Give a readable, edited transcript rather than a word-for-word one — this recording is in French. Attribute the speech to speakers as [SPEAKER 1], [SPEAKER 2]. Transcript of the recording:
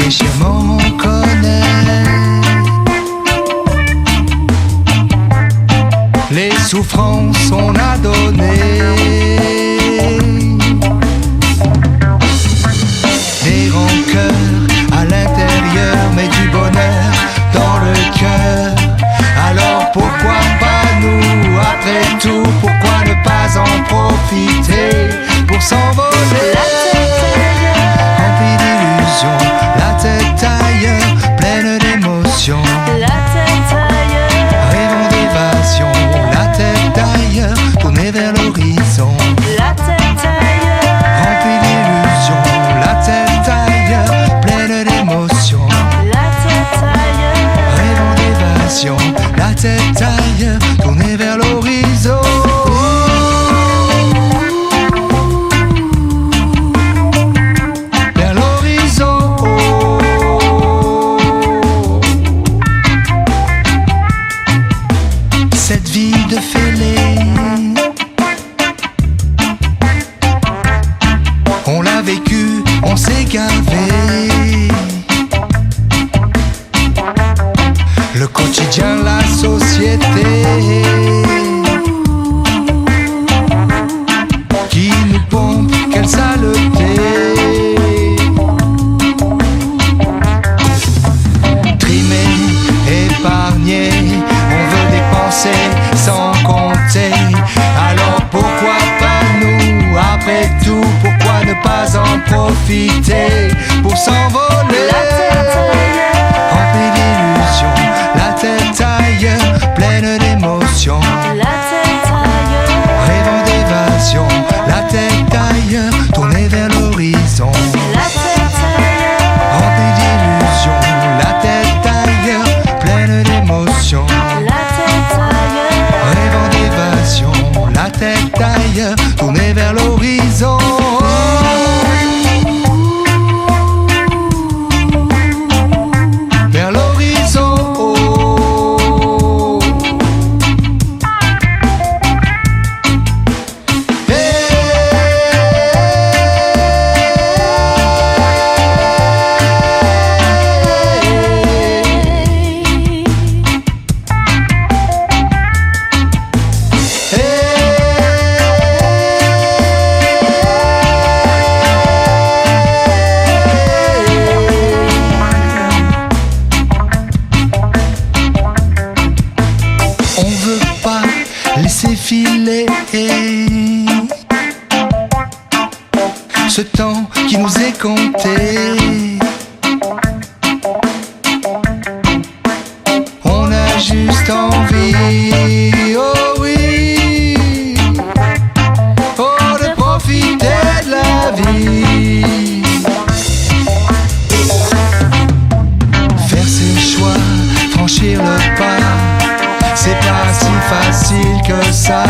[SPEAKER 1] déchirement on connaît. Les souffrances on a donné. Des rancœurs à l'intérieur, mais du bonheur dans le cœur. Alors pourquoi pas nous, après tout, pourquoi ne pas en profiter pour s'envoler? Remplie d'illusions, la tête ailleurs, pleine d'émotions.
[SPEAKER 2] La tête ailleurs,
[SPEAKER 1] Rêvons d'évasion, la tête ailleurs, tournée vers l'horizon.
[SPEAKER 2] la tête ailleurs,
[SPEAKER 1] Remplie d'illusions, la tête ailleurs, pleine d'émotions.
[SPEAKER 2] la tête ailleurs,
[SPEAKER 1] Rêvons d'évasion, la tête ailleurs, tournée vers l'horizon. Vers l'horizon. Cette vie de fêlé, on l'a vécu, on s'est gavé. Le quotidien, la société qui nous pompe, quelle saleté. Trimé, épargné, on veut dépenser sans compter. Alors pourquoi pas nous, après tout, pourquoi ne pas en profiter pour s'envoler? Remplie d'illusions, la tête ailleurs, pleine d'émotions.
[SPEAKER 2] la tête ailleurs,
[SPEAKER 1] Rêvons d'évasion, la tête ailleurs, tournée vers l'horizon.
[SPEAKER 2] la tête ailleurs,
[SPEAKER 1] Remplie d'illusions, la tête ailleurs, pleine d'émotions.
[SPEAKER 2] la tête ailleurs,
[SPEAKER 1] Rêvons d'évasion, la tête ailleurs, tournée vers l'horizon. Vers l'horizon. On veut pas laisser filer ce temps qui nous est compté. On a juste envie, oh oui, oh, de profiter de la vie. Faire ses choix, franchir le pas, c'est pas si facile que ça.